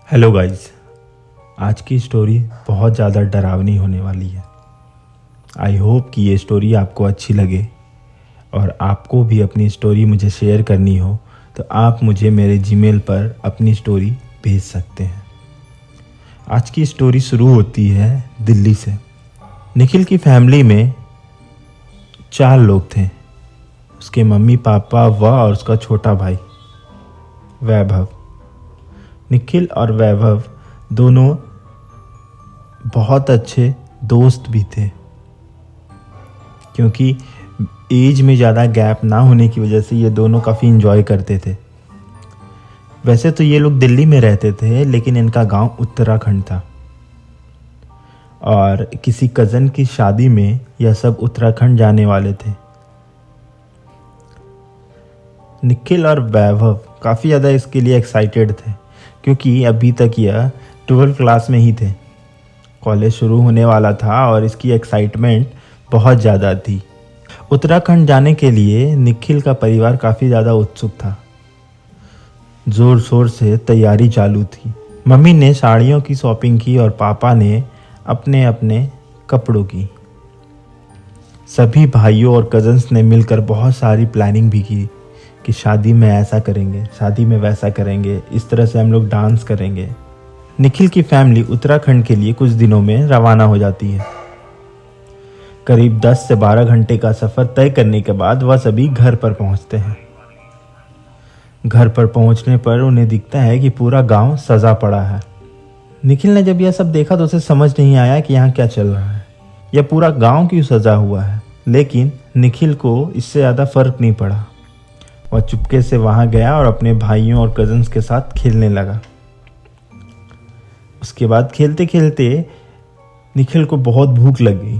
Hello guys, आज की story बहुत ज़्यादा डरावनी होने वाली है। आई होप कि ये स्टोरी आपको अच्छी लगे और आपको भी अपनी स्टोरी मुझे शेयर करनी हो तो आप मुझे मेरे जीमेल पर अपनी स्टोरी भेज सकते हैं। आज की स्टोरी शुरू होती है दिल्ली से। निखिल की फैमिली में 4 लोग थे। उसके मम्मी पापा वह और उसका छोटा भाई वैभव। निखिल और वैभव दोनों बहुत अच्छे दोस्त भी थे, क्योंकि एज में ज़्यादा गैप ना होने की वजह से ये दोनों काफ़ी इन्जॉय करते थे। वैसे तो ये लोग दिल्ली में रहते थे, लेकिन इनका गांव उत्तराखंड था और किसी कज़न की शादी में यह सब उत्तराखंड जाने वाले थे। निखिल और वैभव काफ़ी ज़्यादा इसके लिए एक्साइटेड थे, क्योंकि अभी तक यह 12th क्लास में ही थे। कॉलेज शुरू होने वाला था और इसकी एक्साइटमेंट बहुत ज़्यादा थी। उत्तराखंड जाने के लिए निखिल का परिवार काफ़ी ज़्यादा उत्सुक था। ज़ोर शोर से तैयारी चालू थी। मम्मी ने साड़ियों की शॉपिंग की और पापा ने अपने अपने कपड़ों की। सभी भाइयों और कज़न्स ने मिलकर बहुत सारी प्लानिंग भी की कि शादी में ऐसा करेंगे, शादी में वैसा करेंगे, इस तरह से हम लोग डांस करेंगे। निखिल की फैमिली उत्तराखंड के लिए कुछ दिनों में रवाना हो जाती है। करीब 10 से 12 घंटे का सफ़र तय करने के बाद वह सभी घर पर पहुंचते हैं। घर पर पहुंचने पर उन्हें दिखता है कि पूरा गांव सजा पड़ा है। निखिल ने जब यह सब देखा तो उसे समझ नहीं आया कि यहाँ क्या चल रहा है, यह पूरा गांव क्यों सजा हुआ है। लेकिन निखिल को इससे ज़्यादा फर्क नहीं पड़ा। वह चुपके से वहाँ गया और अपने भाइयों और कज़न्स के साथ खेलने लगा। उसके बाद खेलते खेलते निखिल को बहुत भूख लग गई,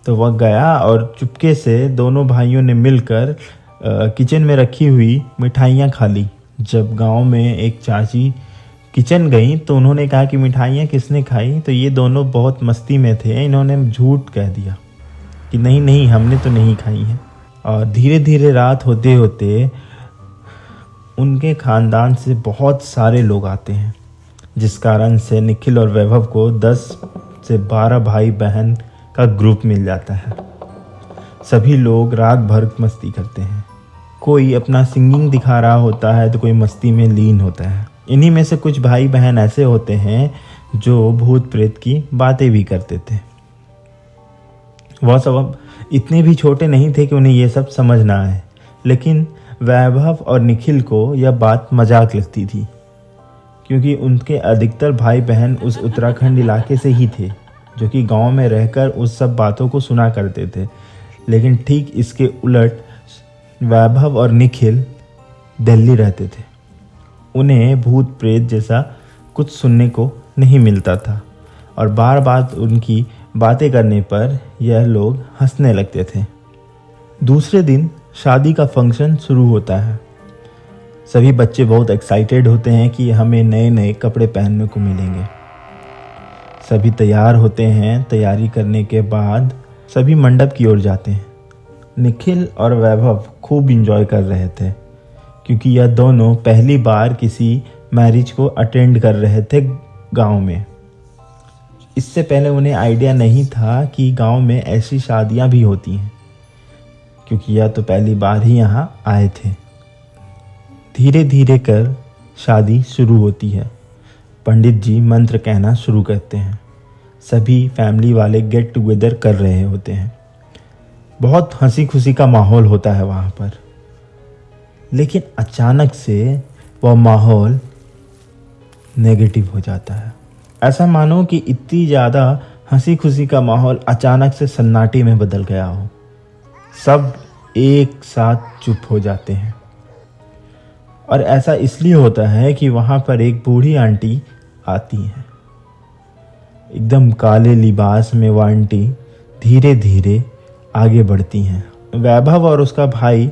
तो वह गया और चुपके से दोनों भाइयों ने मिलकर किचन में रखी हुई मिठाइयाँ खा ली। जब गांव में एक चाची किचन गई तो उन्होंने कहा कि मिठाइयाँ किसने खाई, तो ये दोनों बहुत मस्ती में थे। इन्होंने झूठ कह दिया कि नहीं नहीं, हमने तो नहीं खाई हैं। और धीरे धीरे रात होते होते उनके ख़ानदान से बहुत सारे लोग आते हैं, जिस कारण से निखिल और वैभव को 10 से 12 भाई बहन का ग्रुप मिल जाता है। सभी लोग रात भर मस्ती करते हैं। कोई अपना सिंगिंग दिखा रहा होता है तो कोई मस्ती में लीन होता है। इन्हीं में से कुछ भाई बहन ऐसे होते हैं जो भूत प्रेत की बातें भी करते थे। वह सब इतने भी छोटे नहीं थे कि उन्हें ये सब समझ ना आए, लेकिन वैभव और निखिल को यह बात मजाक लगती थी, क्योंकि उनके अधिकतर भाई बहन उस उत्तराखंड इलाके से ही थे, जो कि गांव में रहकर उस सब बातों को सुना करते थे। लेकिन ठीक इसके उलट वैभव और निखिल दिल्ली रहते थे। उन्हें भूत प्रेत जैसा कुछ सुनने को नहीं मिलता था और बार बार उनकी बातें करने पर यह लोग हंसने लगते थे। दूसरे दिन शादी का फंक्शन शुरू होता है। सभी बच्चे बहुत एक्साइटेड होते हैं कि हमें नए नए कपड़े पहनने को मिलेंगे। सभी तैयार होते हैं। तैयारी करने के बाद सभी मंडप की ओर जाते हैं। निखिल और वैभव खूब इंजॉय कर रहे थे, क्योंकि यह दोनों पहली बार किसी मैरिज को अटेंड कर रहे थे गांव में। इससे पहले उन्हें आइडिया नहीं था कि गांव में ऐसी शादियां भी होती हैं, क्योंकि यह तो पहली बार ही यहाँ आए थे। धीरे धीरे कर शादी शुरू होती है। पंडित जी मंत्र कहना शुरू करते हैं। सभी फैमिली वाले गेट टुगेदर कर रहे होते हैं। बहुत हंसी खुशी का माहौल होता है वहाँ पर। लेकिन अचानक से वह माहौल नेगेटिव हो जाता है। ऐसा मानो कि इतनी ज़्यादा हंसी खुशी का माहौल अचानक से सन्नाटे में बदल गया हो। सब एक साथ चुप हो जाते हैं। और ऐसा इसलिए होता है कि वहाँ पर एक बूढ़ी आंटी आती हैं। एकदम काले लिबास में वह आंटी धीरे धीरे आगे बढ़ती हैं। वैभव और उसका भाई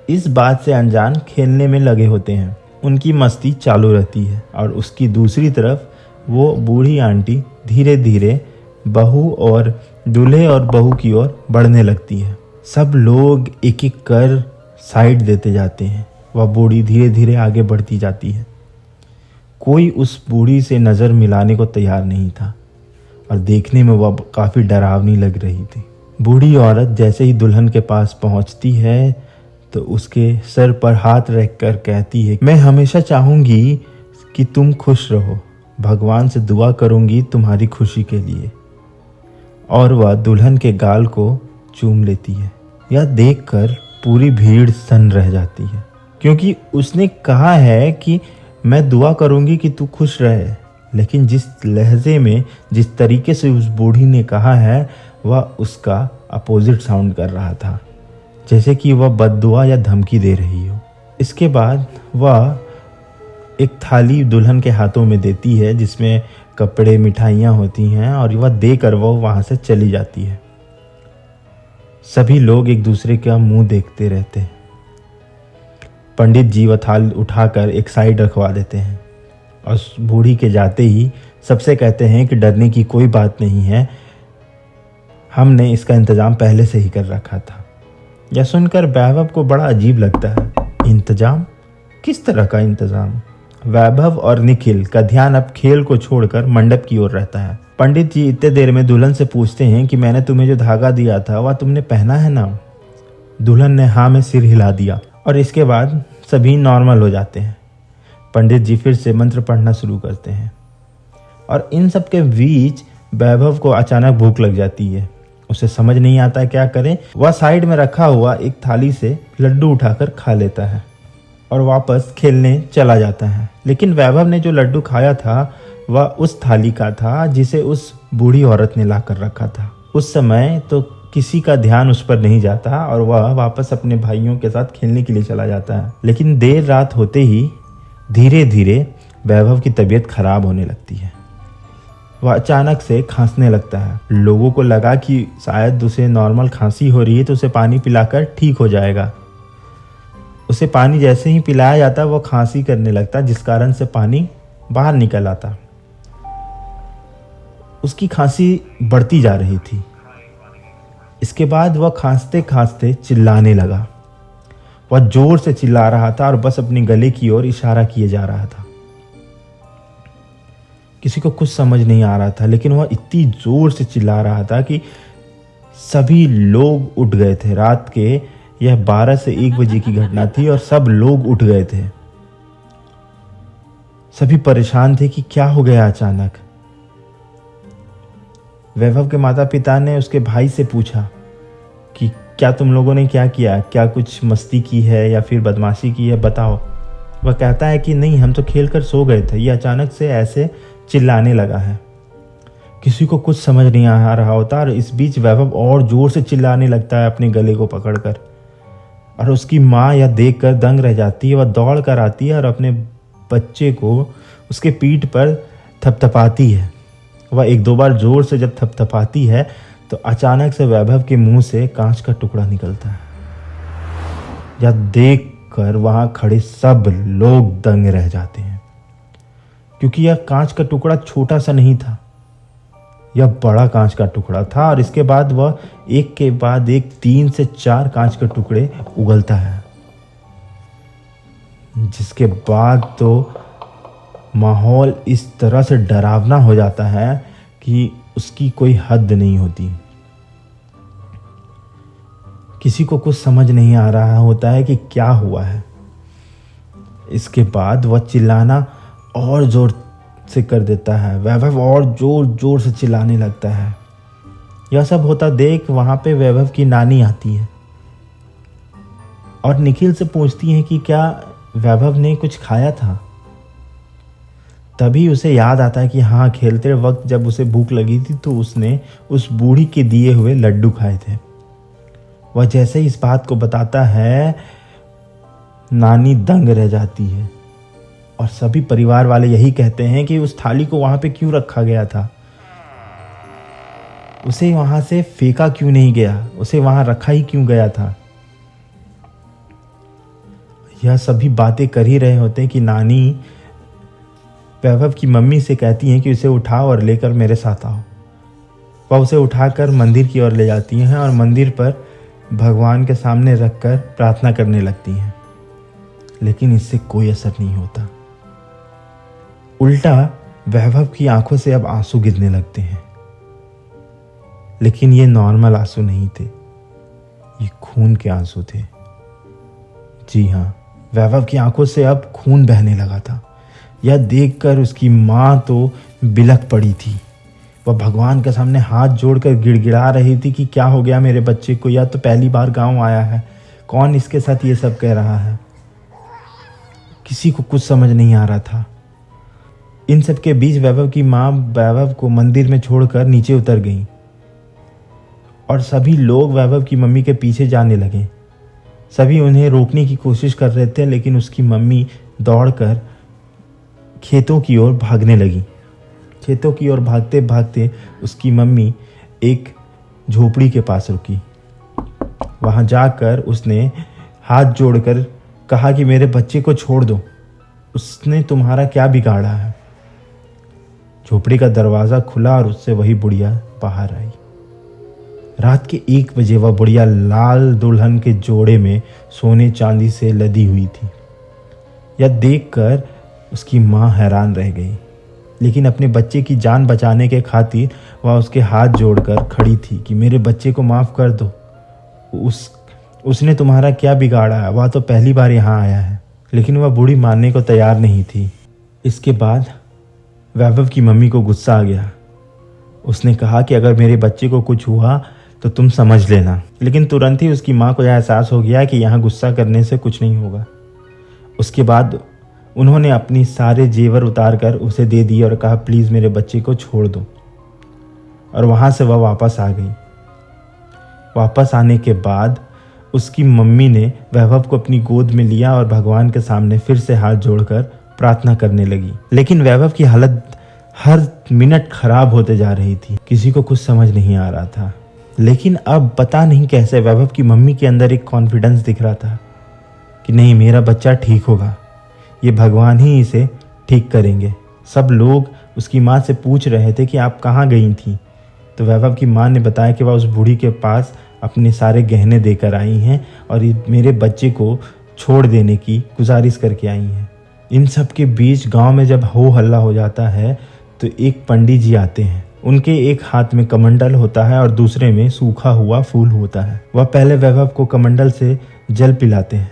इस बात से अनजान खेलने में लगे होते हैं। उनकी मस्ती चालू रहती है और उसकी दूसरी तरफ वो बूढ़ी आंटी धीरे धीरे बहू और दूल्हे और बहू की ओर बढ़ने लगती है। सब लोग एक एक कर साइड देते जाते हैं। वह बूढ़ी धीरे धीरे आगे बढ़ती जाती है। कोई उस बूढ़ी से नज़र मिलाने को तैयार नहीं था और देखने में वह काफ़ी डरावनी लग रही थी। बूढ़ी औरत जैसे ही दुल्हन के पास पहुंचती है तो उसके सर पर हाथ रखकर कहती है, मैं हमेशा चाहूँगी कि तुम खुश रहो, भगवान से दुआ करूँगी तुम्हारी खुशी के लिए। और वह दुल्हन के गाल को चूम लेती है। यह देखकर पूरी भीड़ सन्न रह जाती है, क्योंकि उसने कहा है कि मैं दुआ करूँगी कि तू खुश रहे, लेकिन जिस लहजे में, जिस तरीके से उस बूढ़ी ने कहा है, वह उसका अपोजिट साउंड कर रहा था, जैसे कि वह बद्दुआ या धमकी दे रही हो। इसके बाद वह एक थाली दुल्हन के हाथों में देती है जिसमें कपड़े, मिठाइयाँ होती हैं, और वह देकर वह वहाँ से चली जाती है। सभी लोग एक दूसरे का मुंह देखते रहते हैं। पंडित जी वह थाल उठाकर एक साइड रखवा देते हैं और बूढ़ी के जाते ही सबसे कहते हैं कि डरने की कोई बात नहीं है, हमने इसका इंतज़ाम पहले से ही कर रखा था। यह सुनकर वैभव को बड़ा अजीब लगता है। इंतज़ाम? किस तरह का इंतज़ाम? वैभव और निखिल का ध्यान अब खेल को छोड़कर मंडप की ओर रहता है। पंडित जी इतने देर में दुल्हन से पूछते हैं कि मैंने तुम्हें जो धागा दिया था वह तुमने पहना है ना? दुल्हन ने हाँ में सिर हिला दिया और इसके बाद सभी नॉर्मल हो जाते हैं। पंडित जी फिर से मंत्र पढ़ना शुरू करते हैं और इन सब के बीच वैभव को अचानक भूख लग जाती है। उसे समझ नहीं आता क्या करे। वह साइड में रखा हुआ एक थाली से लड्डू उठाकर खा लेता है और वापस खेलने चला जाता है। लेकिन वैभव ने जो लड्डू खाया था वह उस थाली का था जिसे उस बूढ़ी औरत ने ला कर रखा था। उस समय तो किसी का ध्यान उस पर नहीं जाता और वह वापस अपने भाइयों के साथ खेलने के लिए चला जाता है। लेकिन देर रात होते ही धीरे धीरे वैभव की तबीयत खराब होने लगती है। वह अचानक से खांसने लगता है। लोगों को लगा कि शायद उसे नॉर्मल खांसी हो रही है तो उसे पानी पिलाकर ठीक हो जाएगा। उसे पानी जैसे ही पिलाया जाता वह खांसी करने लगता, जिस कारण से पानी बाहर निकल आता। उसकी खांसी बढ़ती जा रही थी। इसके बाद वह खांसते खांसते चिल्लाने लगा। वह जोर से चिल्ला रहा था और बस अपने गले की ओर इशारा किए जा रहा था। किसी को कुछ समझ नहीं आ रहा था, लेकिन वह इतनी जोर से चिल्ला रहा था कि सभी लोग उठ गए थे। रात के यह 12 से 1 बजे की घटना थी और सब लोग उठ गए थे। सभी परेशान थे कि क्या हो गया अचानक। वैभव के माता पिता ने उसके भाई से पूछा कि क्या तुम लोगों ने क्या किया, क्या कुछ मस्ती की है या फिर बदमाशी की है, बताओ। वह कहता है कि नहीं, हम तो खेल कर सो गए थे, ये अचानक से ऐसे चिल्लाने लगा है। किसी को कुछ समझ नहीं आ रहा होता और इस बीच वैभव और जोर से चिल्लाने लगता है अपने गले को पकड़कर। और उसकी माँ यह देखकर दंग रह जाती है। वह दौड़ कर आती है और अपने बच्चे को उसके पीठ पर थपथपाती है। वह 1-2 बार जोर से जब थपथपाती है तो अचानक से वैभव के मुंह से कांच का टुकड़ा निकलता है। यह देखकर वहां खड़े सब लोग दंग रह जाते हैं, क्योंकि यह कांच का टुकड़ा छोटा सा नहीं था, यह बड़ा कांच का टुकड़ा था। और इसके बाद वह एक के बाद एक 3 से 4 कांच के टुकड़े उगलता है, जिसके बाद तो माहौल इस तरह से डरावना हो जाता है कि उसकी कोई हद नहीं होती। किसी को कुछ समझ नहीं आ रहा होता है कि क्या हुआ है। इसके बाद वह चिल्लाना और जोर से कर देता है। वैभव और जोर जोर से चिल्लाने लगता है। यह सब होता देख वहां पे वैभव की नानी आती है और निखिल से पूछती है कि क्या वैभव ने कुछ खाया था। तभी उसे याद आता है कि हाँ, खेलते वक्त जब उसे भूख लगी थी तो उसने उस बूढ़ी के दिए हुए लड्डू खाए थे। वह जैसे ही इस बात को बताता है, नानी दंग रह जाती है और सभी परिवार वाले यही कहते हैं कि उस थाली को वहां पे क्यों रखा गया था, उसे वहां से फेंका क्यों नहीं गया, उसे वहां रखा ही क्यों गया था। यह सभी बातें कर ही रहे होते हैं कि नानी वैभव की मम्मी से कहती हैं कि उसे उठाओ और लेकर मेरे साथ आओ। वह उसे उठाकर मंदिर की ओर ले जाती हैं और मंदिर पर भगवान के सामने रखकर प्रार्थना करने लगती हैं, लेकिन इससे कोई असर नहीं होता। उल्टा वैभव की आंखों से अब आंसू गिरने लगते हैं। लेकिन ये नॉर्मल आंसू नहीं थे, ये खून के आंसू थे। जी हाँ, वैभव की आंखों से अब खून बहने लगा था। यह देखकर उसकी माँ तो बिलख पड़ी थी। वह भगवान के सामने हाथ जोड़कर गिड़गिड़ा रही थी कि क्या हो गया मेरे बच्चे को, या तो पहली बार गांव आया है, कौन इसके साथ ये सब कह रहा है। किसी को कुछ समझ नहीं आ रहा था। इन सब के बीच वैभव की माँ वैभव को मंदिर में छोड़कर नीचे उतर गई और सभी लोग वैभव की मम्मी के पीछे जाने लगे। सभी उन्हें रोकने की कोशिश कर रहे थे, लेकिन उसकी मम्मी दौड़कर खेतों की ओर भागने लगी। खेतों की ओर भागते भागते उसकी मम्मी एक झोपड़ी के पास रुकी। वहां जाकर उसने हाथ जोड़कर कहा कि मेरे बच्चे को छोड़ दो, उसने तुम्हारा क्या बिगाड़ा है। झोपड़ी का दरवाज़ा खुला और उससे वही बुढ़िया बाहर आई। रात के 1 बजे वह बुढ़िया लाल दुल्हन के जोड़े में सोने चांदी से लदी हुई थी। यह देखकर उसकी माँ हैरान रह गई, लेकिन अपने बच्चे की जान बचाने के खातिर वह उसके हाथ जोड़कर खड़ी थी कि मेरे बच्चे को माफ़ कर दो, उसने तुम्हारा क्या बिगाड़ा है, वह तो पहली बार यहाँ आया है। लेकिन वह बूढ़ी मानने को तैयार नहीं थी। इसके बाद वैभव की मम्मी को गुस्सा आ गया। उसने कहा कि अगर मेरे बच्चे को कुछ हुआ तो तुम समझ लेना। लेकिन तुरंत ही उसकी माँ को यह एहसास हो गया कि यहाँ गुस्सा करने से कुछ नहीं होगा। उसके बाद उन्होंने अपनी सारे जेवर उतार कर उसे दे दिए और कहा प्लीज़ मेरे बच्चे को छोड़ दो। और वहाँ से वह वापस आ गई। वापस आने के बाद उसकी मम्मी ने वैभव को अपनी गोद में लिया और भगवान के सामने फिर से हाथ जोड़कर प्रार्थना करने लगी। लेकिन वैभव की हालत हर मिनट खराब होते जा रही थी। किसी को कुछ समझ नहीं आ रहा था। लेकिन अब पता नहीं कैसे वैभव की मम्मी के अंदर एक कॉन्फिडेंस दिख रहा था कि नहीं, मेरा बच्चा ठीक होगा, ये भगवान ही इसे ठीक करेंगे। सब लोग उसकी माँ से पूछ रहे थे कि आप कहाँ गई थी। तो वैभव की माँ ने बताया कि वह उस बूढ़ी के पास अपने सारे गहने देकर आई हैं और मेरे बच्चे को छोड़ देने की गुजारिश करके आई हैं। इन सब के बीच गांव में जब हो हल्ला हो जाता है तो एक पंडित जी आते हैं। उनके एक हाथ में कमंडल होता है और दूसरे में सूखा हुआ फूल होता है। वह पहले वैभव को कमंडल से जल पिलाते हैं।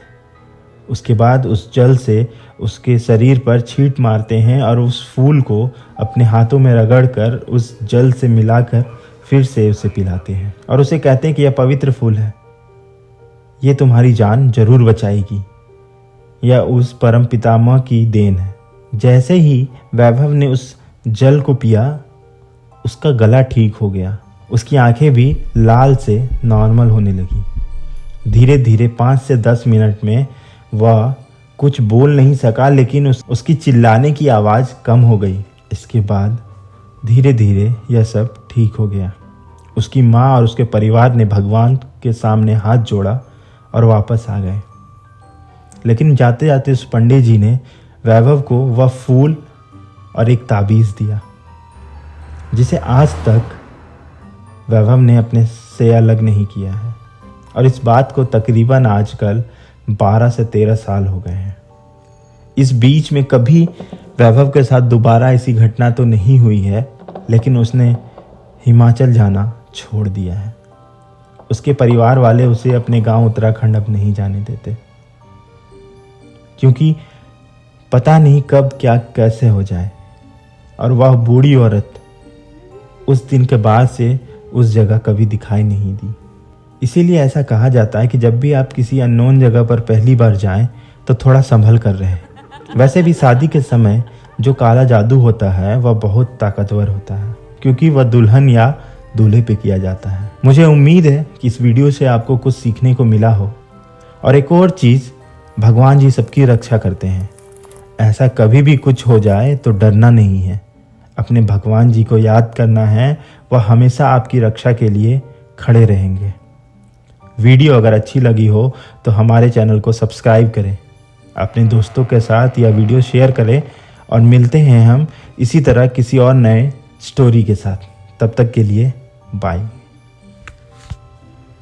उसके बाद उस जल से उसके शरीर पर छींट मारते हैं और उस फूल को अपने हाथों में रगड़कर उस जल से मिलाकर फिर से उसे पिलाते हैं और उसे कहते हैं कि यह पवित्र फूल है, ये तुम्हारी जान जरूर बचाएगी, यह उस परम पितामह की देन है। जैसे ही वैभव ने उस जल को पिया, उसका गला ठीक हो गया। उसकी आंखें भी लाल से नॉर्मल होने लगी। धीरे धीरे 5 से 10 मिनट में वह कुछ बोल नहीं सका, लेकिन उसकी चिल्लाने की आवाज़ कम हो गई। इसके बाद धीरे धीरे यह सब ठीक हो गया। उसकी माँ और उसके परिवार ने भगवान के सामने हाथ जोड़ा और वापस आ गए। लेकिन जाते जाते उस पंडित जी ने वैभव को वह फूल और एक ताबीज़ दिया, जिसे आज तक वैभव ने अपने से अलग नहीं किया है। और इस बात को तकरीबन आजकल 12 से 13 साल हो गए हैं। इस बीच में कभी वैभव के साथ दोबारा ऐसी घटना तो नहीं हुई है, लेकिन उसने हिमाचल जाना छोड़ दिया है। उसके परिवार वाले उसे अपने गांव उत्तराखंड अब नहीं जाने देते, क्योंकि पता नहीं कब क्या कैसे हो जाए। और वह बूढ़ी औरत उस दिन के बाद से उस जगह कभी दिखाई नहीं दी। इसीलिए ऐसा कहा जाता है कि जब भी आप किसी अननोन जगह पर पहली बार जाएं तो थोड़ा संभल कर रहें। वैसे भी शादी के समय जो काला जादू होता है वह बहुत ताकतवर होता है, क्योंकि वह दुल्हन या दूल्हे पे किया जाता है। मुझे उम्मीद है कि इस वीडियो से आपको कुछ सीखने को मिला हो। और एक और चीज़, भगवान जी सबकी रक्षा करते हैं। ऐसा कभी भी कुछ हो जाए तो डरना नहीं है, अपने भगवान जी को याद करना है, वह हमेशा आपकी रक्षा के लिए खड़े रहेंगे। वीडियो अगर अच्छी लगी हो तो हमारे चैनल को सब्सक्राइब करें, अपने दोस्तों के साथ यह वीडियो शेयर करें और मिलते हैं हम इसी तरह किसी और नए स्टोरी के साथ। तब तक के लिए बाय।